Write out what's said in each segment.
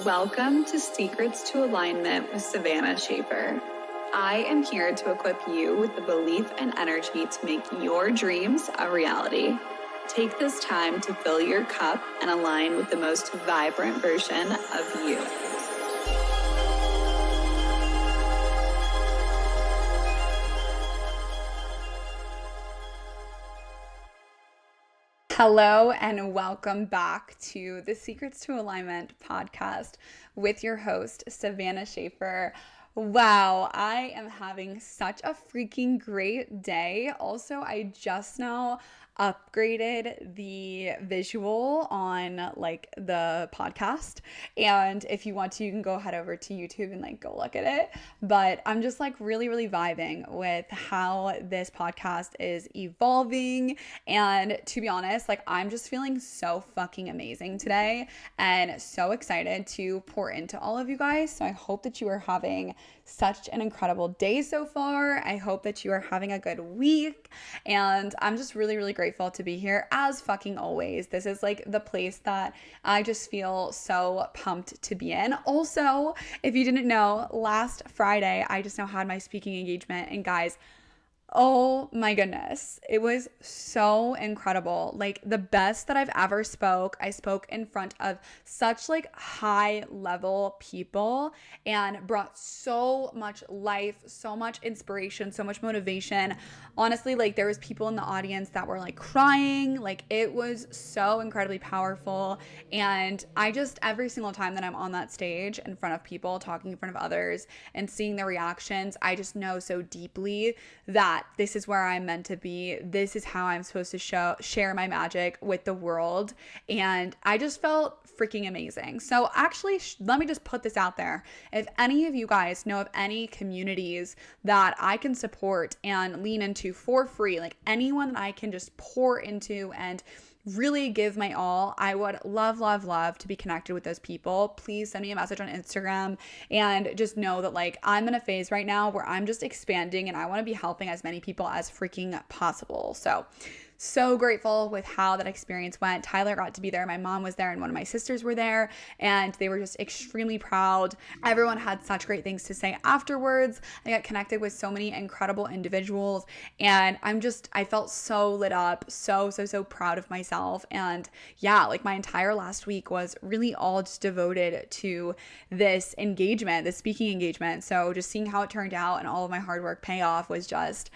Welcome to Secrets to Alignment with Savannah Schaefer. I am here to equip you with the belief and energy to make your dreams a reality. Take this time to fill your cup and align with the most vibrant version of you. Hello and welcome back to the Secrets to Alignment podcast with your host, Savannah Schaefer. Wow, I am having such a freaking great day. Also, I just now upgraded the visual on the podcast, and if you want to, you can go head over to YouTube and go look at it. But I'm just really vibing with how this podcast is evolving, and to be honest, I'm just feeling so fucking amazing today and so excited to pour into all of you guys. So I hope that you are having such an incredible day so far. I hope that you are having a good week, and I'm just really grateful to be here as fucking always. This is the place that I just feel so pumped to be in. Also, if you didn't know, last Friday I just now had my speaking engagement, and guys, oh my goodness, it was so incredible. The best that I've ever spoke. I spoke in front of such high level people and brought so much life, so much inspiration, so much motivation. Honestly, there was people in the audience that were crying. It was so incredibly powerful. And I just, every single time that I'm on that stage in front of people, talking in front of others and seeing their reactions, I just know so deeply that this is where I'm meant to be. This is how I'm supposed to share my magic with the world. And I just felt freaking amazing. So actually, let me just put this out there. If any of you guys know of any communities that I can support and lean into for free, anyone that I can just pour into and really give my all, I would love to be connected with those people. Please send me a message on Instagram, and just know that I'm in a phase right now where I'm just expanding and I want to be helping as many people as freaking possible. So grateful with how that experience went. Tyler got to be there. My mom was there and one of my sisters were there, and they were just extremely proud. Everyone had such great things to say afterwards. I got connected with so many incredible individuals, and I felt so lit up, so proud of myself. And yeah, my entire last week was really all just devoted to this engagement, this speaking engagement. So just seeing how it turned out and all of my hard work pay off was just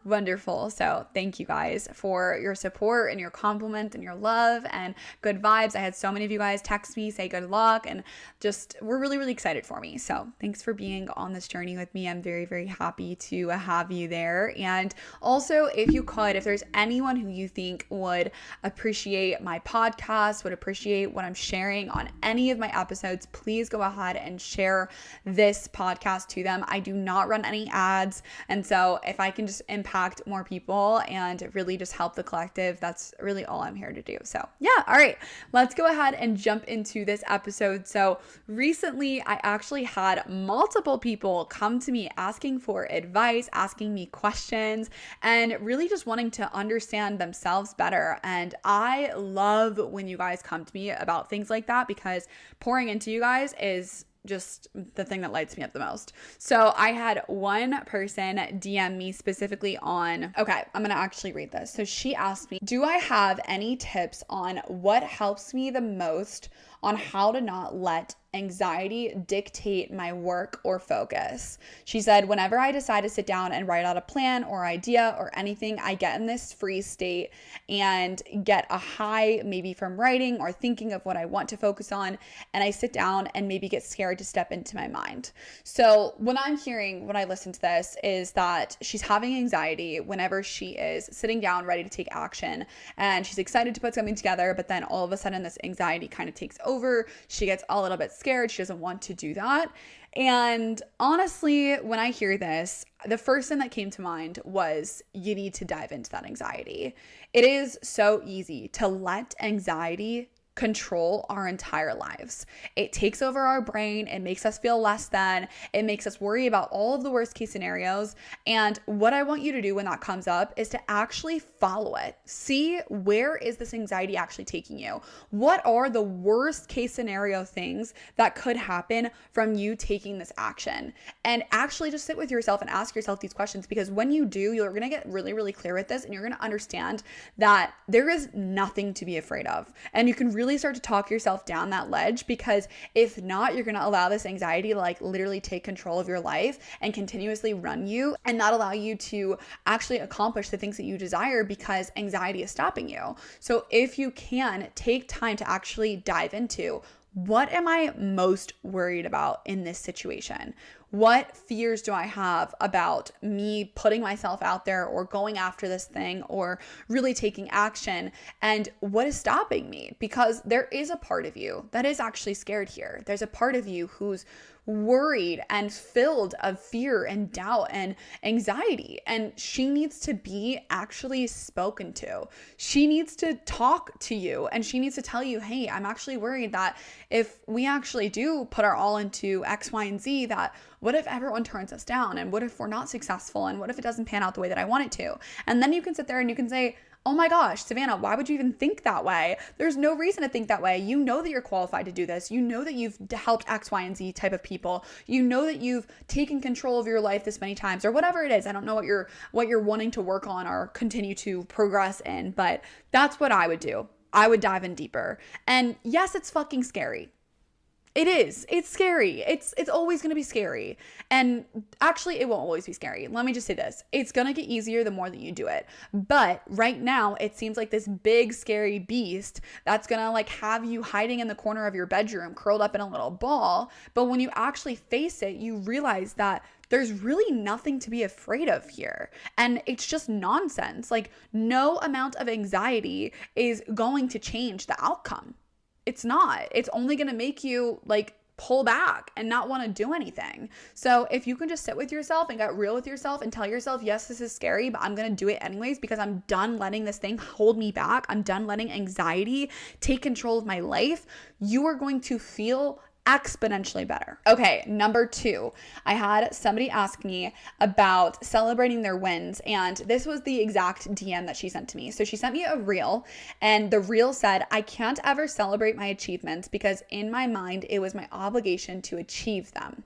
wonderful. So thank you guys for your support and your compliment and your love and good vibes. I had so many of you guys text me, say good luck, and just were really excited for me. So thanks for being on this journey with me. I'm very happy to have you there. And also, if there's anyone who you think would appreciate my podcast, would appreciate what I'm sharing on any of my episodes, please go ahead and share this podcast to them. I do not run any ads, and so if I can just impact more people and really just help the collective, that's really all I'm here to do. So yeah, all right, let's go ahead and jump into this episode. So recently I actually had multiple people come to me asking for advice, asking me questions, and really just wanting to understand themselves better. And I love when you guys come to me about things like that, because pouring into you guys is just the thing that lights me up the most. So I had one person DM me specifically on, okay, I'm going to actually read this. So she asked me, do I have any tips on what helps me the most on how to not let anxiety dictate my work or focus? She said, whenever I decide to sit down and write out a plan or idea or anything, I get in this freeze state and get a high maybe from writing or thinking of what I want to focus on. And I sit down and maybe get scared to step into my mind. So when I listen to this is that she's having anxiety whenever she is sitting down ready to take action, and she's excited to put something together, but then all of a sudden this anxiety kind of takes over. She gets a little bit scared. She doesn't want to do that. And honestly, when I hear this, the first thing that came to mind was you need to dive into that anxiety. It is so easy to let anxiety control our entire lives. It takes over our brain. It makes us feel less than. It makes us worry about all of the worst case scenarios. And what I want you to do when that comes up is to actually follow it. See, where is this anxiety actually taking you? What are the worst case scenario things that could happen from you taking this action? And actually just sit with yourself and ask yourself these questions, because when you do, you're going to get really, really clear with this, and you're going to understand that there is nothing to be afraid of. And you can really start to talk yourself down that ledge, because if not, you're going to allow this anxiety to like literally take control of your life and continuously run you, and not allow you to actually accomplish the things that you desire, because anxiety is stopping you. So if you can take time to actually dive into, what am I most worried about in this situation? What fears do I have about me putting myself out there or going after this thing or really taking action? And what is stopping me? Because there is a part of you that is actually scared here. There's a part of you who's worried and filled of fear and doubt and anxiety, and she needs to be actually spoken to. She needs to talk to you, and she needs to tell you, hey, I'm actually worried that if we actually do put our all into X, Y, and Z, that what if everyone turns us down, and what if we're not successful, and what if it doesn't pan out the way that I want it to? And then you can sit there and you can say, oh my gosh, Savannah, why would you even think that way? There's no reason to think that way. You know that you're qualified to do this. You know that you've helped X, Y, and Z type of people. You know that you've taken control of your life this many times, or whatever it is. I don't know what you're wanting to work on or continue to progress in, but that's what I would do. I would dive in deeper. And yes, it's fucking scary. It is. It's scary. It's always going to be scary. And actually, it won't always be scary. Let me just say this. It's going to get easier the more that you do it. But right now, it seems like this big, scary beast that's going to like have you hiding in the corner of your bedroom, curled up in a little ball. But when you actually face it, you realize that there's really nothing to be afraid of here. And it's just nonsense. Like, no amount of anxiety is going to change the outcome. It's not. It's only going to make you like pull back and not want to do anything. So if you can just sit with yourself and get real with yourself and tell yourself, yes, this is scary, but I'm going to do it anyways, because I'm done letting this thing hold me back. I'm done letting anxiety take control of my life. You are going to feel exponentially better. Okay, number 2, I had somebody ask me about celebrating their wins, and this was the exact DM that she sent to me. So she sent me a reel, and the reel said, I can't ever celebrate my achievements because in my mind, it was my obligation to achieve them.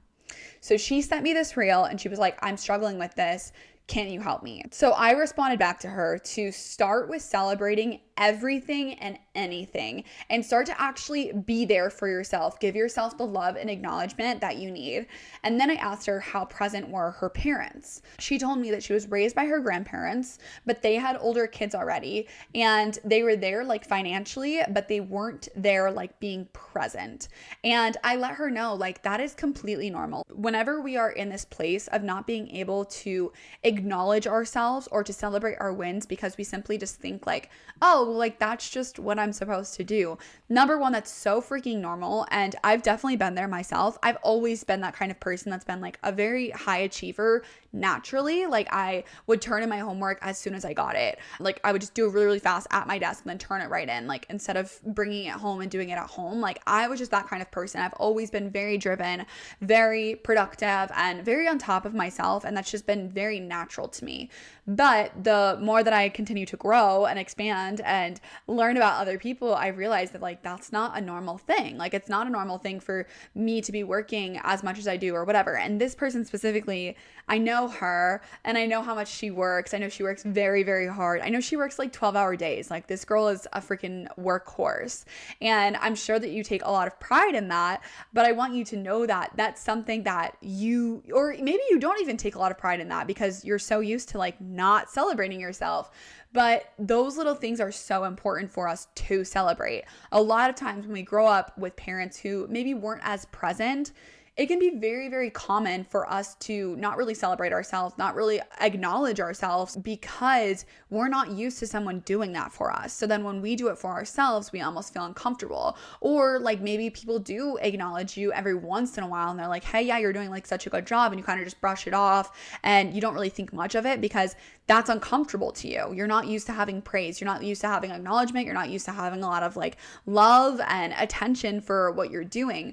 So she sent me this reel and she was like, I'm struggling with this. Can you help me? So I responded back to her to start with celebrating everything and anything, and start to actually be there for yourself. Give yourself the love and acknowledgement that you need. And then I asked her how present were her parents. She told me that she was raised by her grandparents, but they had older kids already, and they were there like financially, but they weren't there like being present. And I let her know like that is completely normal. Whenever we are in this place of not being able to acknowledge ourselves or to celebrate our wins because we simply just think like, oh, like that's just what I'm supposed to do. Number one, that's so freaking normal. And I've definitely been there myself. I've always been that kind of person that's been like a very high achiever naturally. Like I would turn in my homework as soon as I got it. Like I would just do it really, really fast at my desk and then turn it right in. Like instead of bringing it home and doing it at home, like I was just that kind of person. I've always been very driven, very productive, and very on top of myself. And that's just been very natural to me. But the more that I continue to grow and expand and learn about other people, I realized that like that's not a normal thing. Like it's not a normal thing for me to be working as much as I do or whatever. And this person specifically, I know her and I know how much she works. I know she works very, very hard. I know she works like 12-hour days. Like this girl is a freaking workhorse. And I'm sure that you take a lot of pride in that, but I want you to know that that's something that you, or maybe you don't even take a lot of pride in that because you're so used to like not celebrating yourself. But those little things are so important for us to celebrate. A lot of times when we grow up with parents who maybe weren't as present, it can be very, very common for us to not really celebrate ourselves, not really acknowledge ourselves because we're not used to someone doing that for us. So then when we do it for ourselves, we almost feel uncomfortable. Or like maybe people do acknowledge you every once in a while and they're like, hey, yeah, you're doing like such a good job, and you kind of just brush it off and you don't really think much of it because that's uncomfortable to you. You're not used to having praise. You're not used to having acknowledgement. You're not used to having a lot of like love and attention for what you're doing.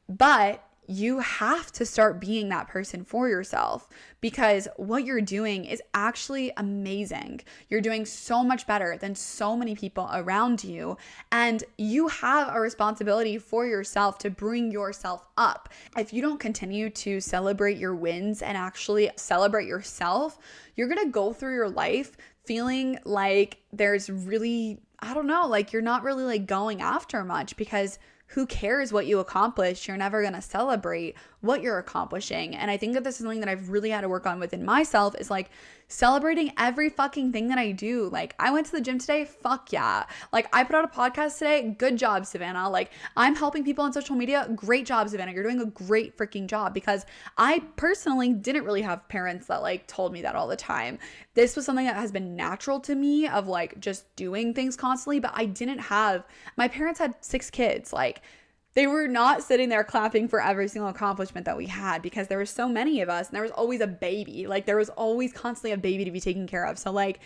But you have to start being that person for yourself because what you're doing is actually amazing. You're doing so much better than so many people around you, and you have a responsibility for yourself to bring yourself up. If you don't continue to celebrate your wins and actually celebrate yourself, you're going to go through your life feeling like there's really, I don't know, like you're not really like going after much because who cares what you accomplish? You're never going to celebrate what you're accomplishing. And I think that this is something that I've really had to work on within myself is like celebrating every fucking thing that I do. Like I went to the gym today. Fuck yeah. Like I put out a podcast today. Good job, Savannah. Like I'm helping people on social media. Great job, Savannah. You're doing a great freaking job because I personally didn't really have parents that like told me that all the time. This was something that has been natural to me of like just doing things constantly, but I didn't have, my parents had 6 kids. Like they were not sitting there clapping for every single accomplishment that we had because there were so many of us and there was always a baby. Like there was always constantly a baby to be taken care of. So like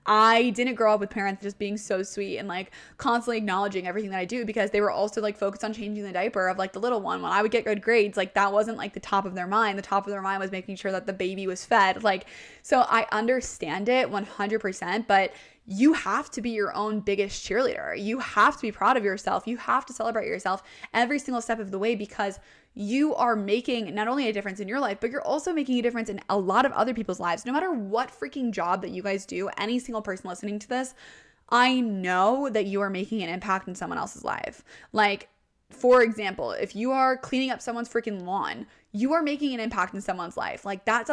I didn't grow up with parents just being so sweet and like constantly acknowledging everything that I do because they were also like focused on changing the diaper of like the little one. When I would get good grades, like that wasn't like the top of their mind. The top of their mind was making sure that the baby was fed. Like, so I understand it 100%, but you have to be your own biggest cheerleader. You have to be proud of yourself. You have to celebrate yourself every single step of the way because you are making not only a difference in your life, but you're also making a difference in a lot of other people's lives. No matter what freaking job that you guys do, any single person listening to this, I know that you are making an impact in someone else's life. Like, for example, if you are cleaning up someone's freaking lawn, you are making an impact in someone's life. Like that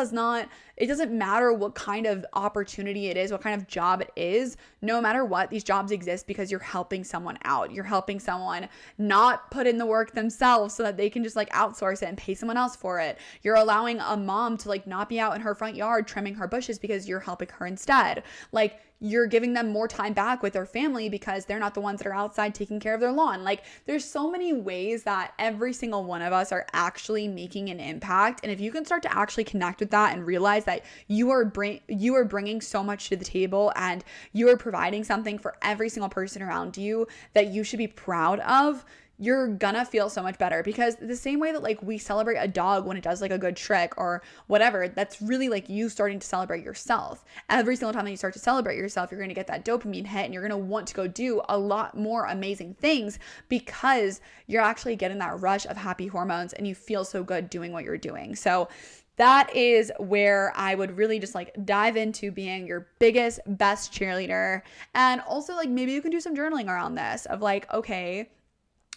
it doesn't matter what kind of opportunity it is, what kind of job it is. No matter what, these jobs exist because you're helping someone out. You're helping someone not put in the work themselves so that they can just like outsource it and pay someone else for it. You're allowing a mom to like not be out in her front yard trimming her bushes because you're helping her instead. Like you're giving them more time back with their family because they're not the ones that are outside taking care of their lawn. Like there's so many ways that every single one of us are actually making an impact. And if you can start to actually connect with that and realize that you are bringing so much to the table and you are providing something for every single person around you that you should be proud of, you're gonna feel so much better. Because the same way that like we celebrate a dog when it does like a good trick or whatever, that's really like you starting to celebrate yourself. Every single time that you start to celebrate yourself, you're gonna get that dopamine hit and you're gonna want to go do a lot more amazing things because you're actually getting that rush of happy hormones and you feel so good doing what you're doing. So that is where I would really just like dive into being your biggest, best cheerleader. And also like maybe you can do some journaling around this of like, okay,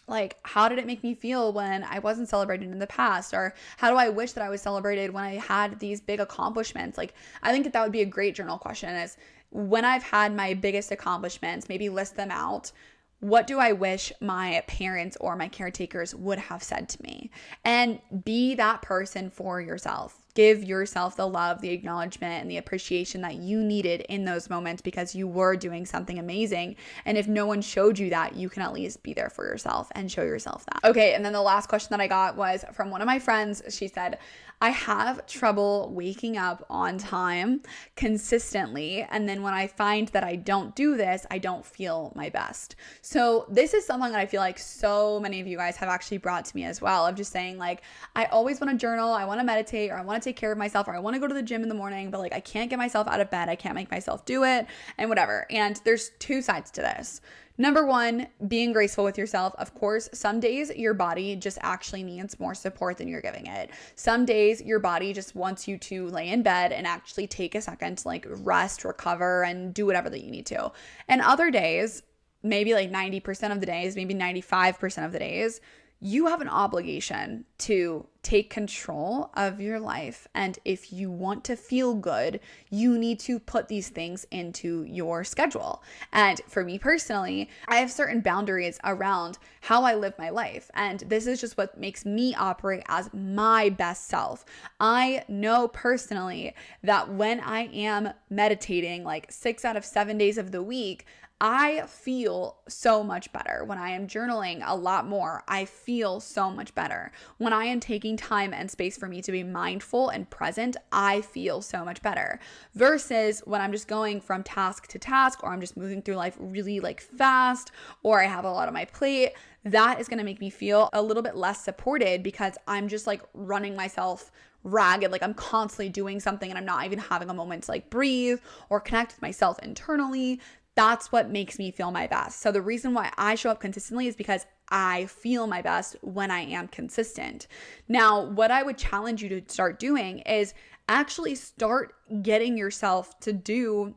like, how did it make me feel when I wasn't celebrated in the past? Or how do I wish that I was celebrated when I had these big accomplishments? Like, I think that would be a great journal question is when I've had my biggest accomplishments, maybe list them out. What do I wish my parents or my caretakers would have said to me? And be that person for yourself. Give yourself the love, the acknowledgement, and the appreciation that you needed in those moments because you were doing something amazing. And if no one showed you that, you can at least be there for yourself and show yourself that. Okay, and then the last question that I got was from one of my friends. She said, I have trouble waking up on time consistently. And then when I find that I don't do this, I don't feel my best. So this is something that I feel like so many of you guys have actually brought to me as well, of just saying like, I always want to journal, I want to meditate, or I want to take care of myself, or I want to go to the gym in the morning, but like I can't get myself out of bed. I can't make myself do it and whatever. And there's 2 sides to this. Number 1, being graceful with yourself. Of course, some days your body just actually needs more support than you're giving it. Some days your body just wants you to lay in bed and actually take a second to like rest, recover, and do whatever that you need to. And other days, maybe like 90% of the days, maybe 95% of the days, you have an obligation to take control of your life. And if you want to feel good, you need to put these things into your schedule. And for me personally, I have certain boundaries around how I live my life. And this is just what makes me operate as my best self. I know personally that when I am meditating like 6 out of 7 days of the week, I feel so much better. When I am journaling a lot more, I feel so much better. When I am taking time and space for me to be mindful and present, I feel so much better. Versus when I'm just going from task to task, or I'm just moving through life really like fast, or I have a lot on my plate, that is going to make me feel a little bit less supported because I'm just like running myself ragged. Like I'm constantly doing something and I'm not even having a moment to like breathe or connect with myself internally. That's what makes me feel my best. So the reason why I show up consistently is because I feel my best when I am consistent. Now, what I would challenge you to start doing is actually start getting yourself to do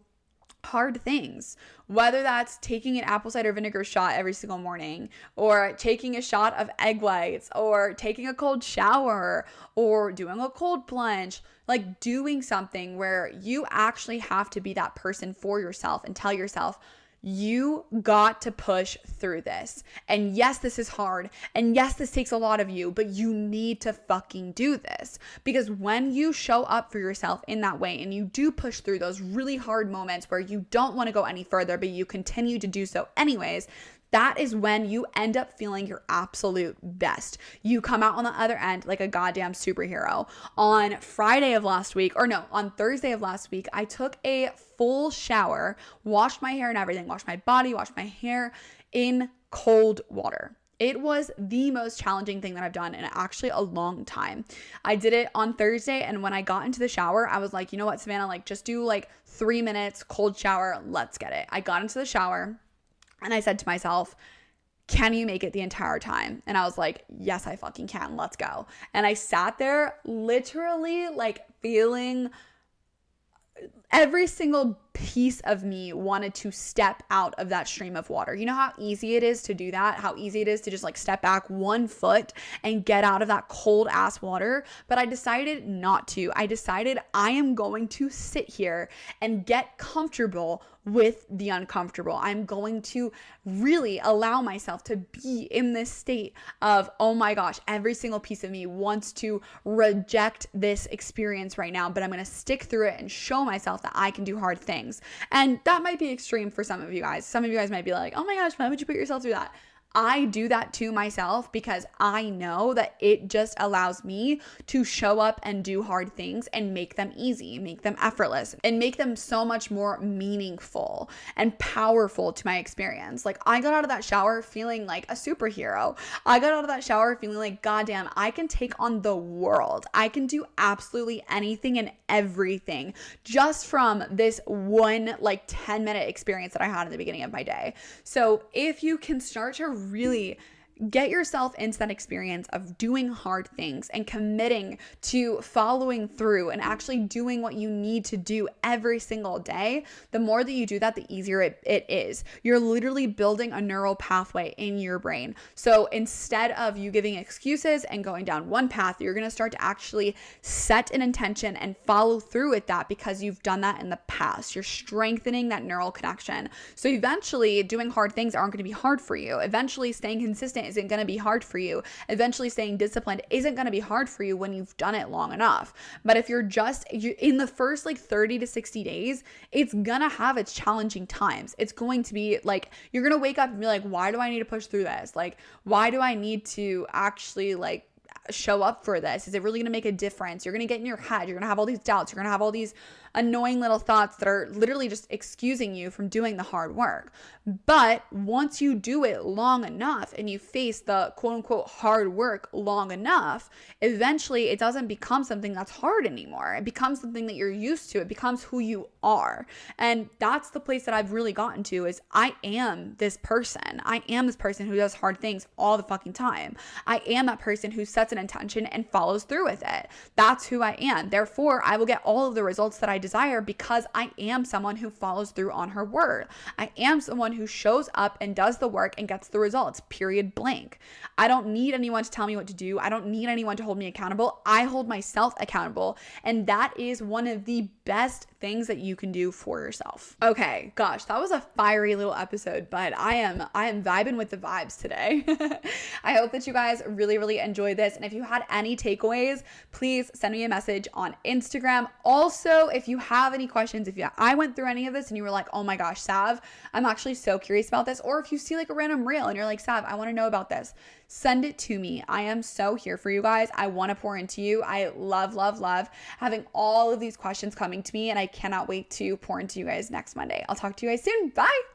hard things, whether that's taking an apple cider vinegar shot every single morning, or taking a shot of egg whites, or taking a cold shower, or doing a cold plunge, like doing something where you actually have to be that person for yourself and tell yourself, you got to push through this. And yes, this is hard. And yes, this takes a lot of you, but you need to fucking do this. Because when you show up for yourself in that way and you do push through those really hard moments where you don't want to go any further, but you continue to do so anyways, that is when you end up feeling your absolute best. You come out on the other end like a goddamn superhero. On Thursday of last week, I took a full shower, washed my hair and everything, washed my body, washed my hair in cold water. It was the most challenging thing that I've done in actually a long time. I did it on Thursday, and when I got into the shower, I was like, you know what, Savannah, like just do like 3 minutes, cold shower, let's get it. I got into the shower and I said to myself, can you make it the entire time? And I was like, yes, I fucking can. Let's go. And I sat there literally like feeling every single piece of me wanted to step out of that stream of water. You know how easy it is to do that? How easy it is to just like step back 1 foot and get out of that cold ass water. But I decided not to. I decided I am going to sit here and get comfortable with the uncomfortable. I'm going to really allow myself to be in this state of, oh my gosh, every single piece of me wants to reject this experience right now, but I'm going to stick through it and show myself that I can do hard things. And that might be extreme for some of you guys. Some of you guys might be like, oh my gosh, why would you put yourself through that? I do that to myself because I know that it just allows me to show up and do hard things and make them easy, make them effortless, and make them so much more meaningful and powerful to my experience. Like I got out of that shower feeling like a superhero. I got out of that shower feeling like, goddamn, I can take on the world. I can do absolutely anything and everything just from this one like 10-minute experience that I had in the beginning of my day. So if you can start to really get yourself into that experience of doing hard things and committing to following through and actually doing what you need to do every single day, the more that you do that, the easier it is. You're literally building a neural pathway in your brain. So instead of you giving excuses and going down one path, you're going to start to actually set an intention and follow through with that because you've done that in the past. You're strengthening that neural connection. So eventually doing hard things aren't going to be hard for you. Eventually staying consistent isn't going to be hard for you. Eventually staying disciplined isn't going to be hard for you when you've done it long enough. But if you're in the first like 30 to 60 days, it's going to have its challenging times. It's going to be like, you're going to wake up and be like, why do I need to push through this? Like, why do I need to actually like show up for this? Is it really going to make a difference? You're going to get in your head. You're going to have all these doubts. You're going to have all these annoying little thoughts that are literally just excusing you from doing the hard work. But once you do it long enough and you face the quote unquote hard work long enough, eventually it doesn't become something that's hard anymore. It becomes something that you're used to. It becomes who you are. And that's the place that I've really gotten to is I am this person. I am this person who does hard things all the fucking time. I am that person who sets sets an intention and follows through with it. That's who I am. Therefore, I will get all of the results that I desire because I am someone who follows through on her word. I am someone who shows up and does the work and gets the results, period blank. I don't need anyone to tell me what to do. I don't need anyone to hold me accountable. I hold myself accountable. And that is one of the best things that you can do for yourself. Okay, gosh, that was a fiery little episode, but I am vibing with the vibes today. I hope that you guys really enjoyed this. And if you had any takeaways, please send me a message on Instagram. Also, if you have any questions, I went through any of this and you were like, oh my gosh, Sav, I'm actually so curious about this. Or if you see like a random reel and you're like, Sav, I want to know about this, send it to me. I am so here for you guys. I want to pour into you. I love having all of these questions coming to me, and I cannot wait to pour into you guys next Monday. I'll talk to you guys soon. Bye.